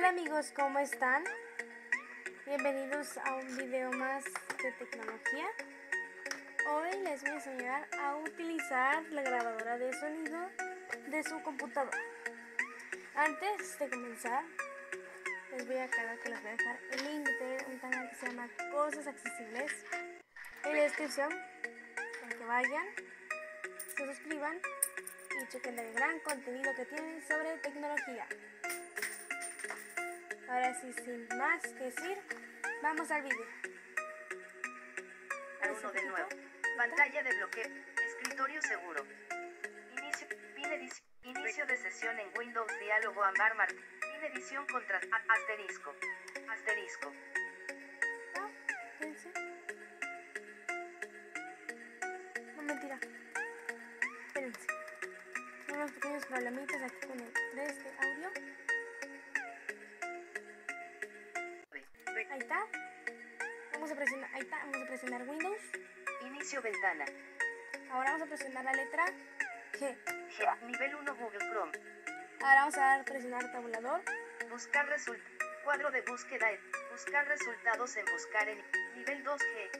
Hola amigos, ¿cómo están? Bienvenidos a un video más de tecnología. Hoy les voy a enseñar a utilizar la grabadora de sonido de su computadora. Antes de comenzar, les voy a aclarar que les voy a dejar el link de un canal que se llama Cosas Accesibles en la descripción para que vayan, se suscriban y chequen el gran contenido que tienen sobre tecnología. Ahora sí, sin más que decir, vamos al vídeo. Uno de nuevo. Pantalla de bloqueo. Escritorio seguro. Inicio de sesión en Windows. Diálogo Ambar Martí. Pin edición contra asterisco. Asterisco. Fíjense. No, mentira. Espérense. Unos pequeños problemitas aquí con el de este audio. Ahí está. Vamos a presionar Windows. Inicio ventana. Ahora vamos a presionar la letra G. Nivel 1 Google Chrome. Ahora vamos a dar presionar tabulador. Buscar cuadro de búsqueda. Buscar resultados en buscar en nivel 2G.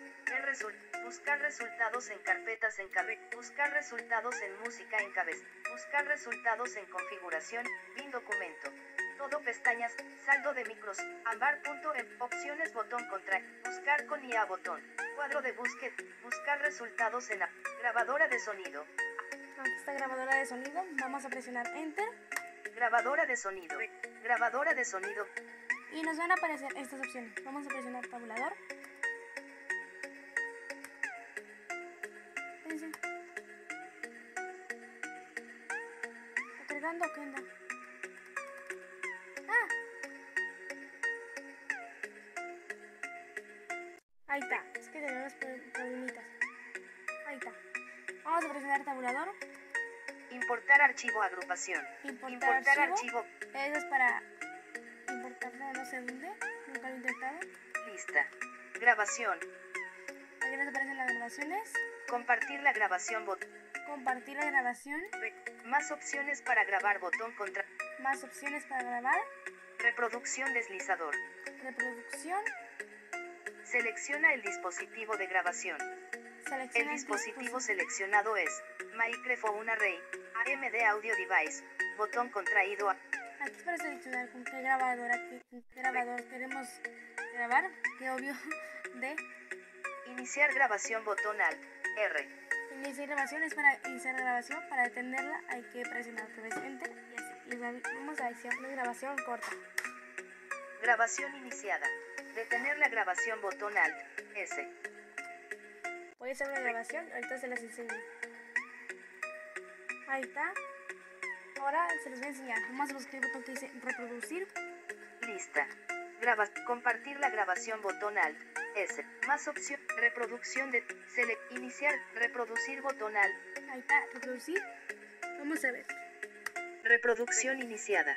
Buscar resultados en carpetas en cabeza. Buscar resultados en música en cabeza. Buscar resultados en configuración. Bin documento. Todo pestañas. Saldo de micros. Ambar.em. Opciones botón contra. Buscar con IA botón. Cuadro de búsqueda. Buscar resultados en grabadora de sonido. Aquí está grabadora de sonido. Vamos a presionar Enter. Grabadora de sonido. Grabadora de sonido. Y nos van a aparecer estas opciones. Vamos a presionar tabulador. Fíjense. ¿Está cargando o qué onda? ¡Ah! Ahí está. Es que tenemos problemitas. Ahí está. Vamos a presionar tabulador. Importar archivo agrupación. Importar archivo. Eso es para importarlo no sé dónde. Nunca lo he intentado. Lista. Grabación. Aquí nos aparecen las grabaciones. Compartir la grabación Compartir la grabación. Más opciones para grabar botón contra. Más opciones para grabar. Reproducción deslizador. Reproducción. Selecciona el dispositivo de grabación. El dispositivo seleccionado es Microphone Array, AMD Audio Device, botón contraído. Aquí para seleccionar con qué grabador queremos grabar, que obvio de Iniciar grabación botón Alt, R. Iniciar grabación es para iniciar grabación, para detenerla hay que presionar otra vez Enter y así. Y vamos a iniciar una grabación corta. Grabación iniciada. Detener la grabación botón Alt, S. Voy a hacer una grabación, ahorita se las enseño. Ahí está. Ahora se los voy a enseñar. Vamos a buscar el botón que dice reproducir. Lista. Compartir la grabación botón Alt, S. Más opción. Reproducción de. Iniciar. Reproducir botón Alt. Ahí está. Reproducir. Vamos a ver. Reproducción iniciada.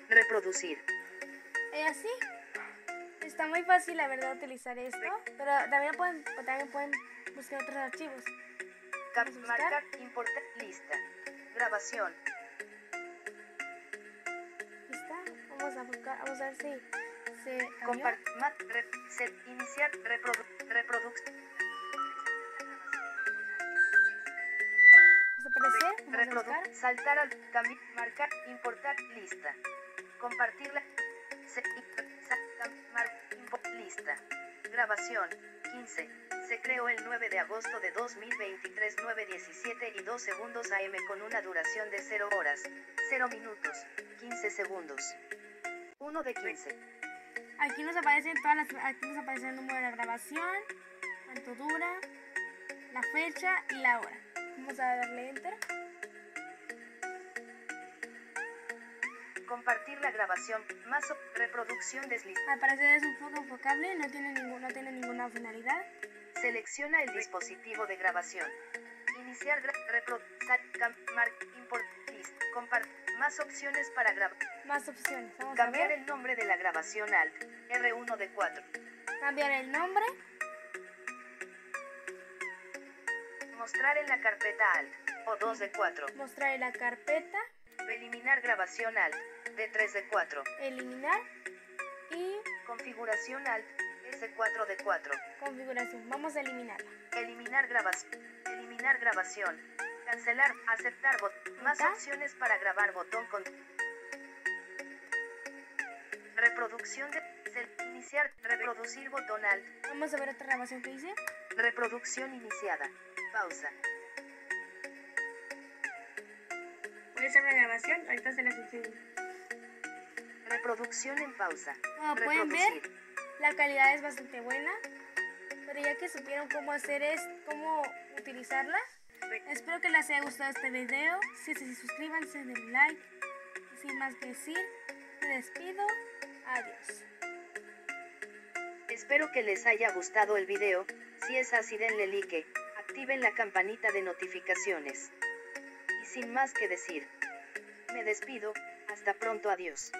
Reproducir. Así. Está muy fácil la verdad utilizar esto, pero también pueden buscar otros archivos. Marcar, importar, lista. Grabación. ¿Lista? Vamos a buscar, vamos a ver si se cambió. Iniciar, reproducción. Vamos a aparecer, vamos a buscar. Saltar al cambio, marcar, importar, lista. Compartirla. Lista. Grabación. 15. Se creó el 9 de agosto de 2023, 9:17 y 2 segundos AM con una duración de 0 horas, 0 minutos, 15 segundos. 1 de 15. Aquí nos aparece el número de la grabación, cuánto dura, la fecha y la hora. Vamos a darle Enter. Compartir la grabación, más reproducción deslizada. Al parecer es un poco enfocable, no tiene ninguna finalidad. Selecciona el dispositivo de grabación. Iniciar import list. Compartir. Más opciones para grabar. Más opciones. Vamos Cambiar a ver. el nombre de la grabación Alt, R1 de 4. Cambiar el nombre. Mostrar en la carpeta Alt, O2 de 4. Mostrar en la carpeta. Eliminar grabación Alt, D3 de 4. Eliminar. Y Configuración Alt, S4 de 4. configuración. Vamos a eliminarla. Eliminar grabación. Eliminar grabación. Cancelar, aceptar más ¿Está? opciones para grabar botón con reproducción de iniciar, reproducir botón Alt, Vamos a ver otra grabación que hice. reproducción iniciada, pausa, Voy a hacer una grabación. Ahorita se las enseño. reproducción en pausa, Como pueden ver, la calidad es bastante buena. Pero ya que supieron cómo hacer cómo utilizarla, espero que les haya gustado este video. Si es así, suscríbanse, denle like. Y sin más que decir, me despido. Adiós. Espero que les haya gustado el video. Si es así, denle like, activen la campanita de notificaciones. Y sin más que decir, me despido, hasta pronto, adiós.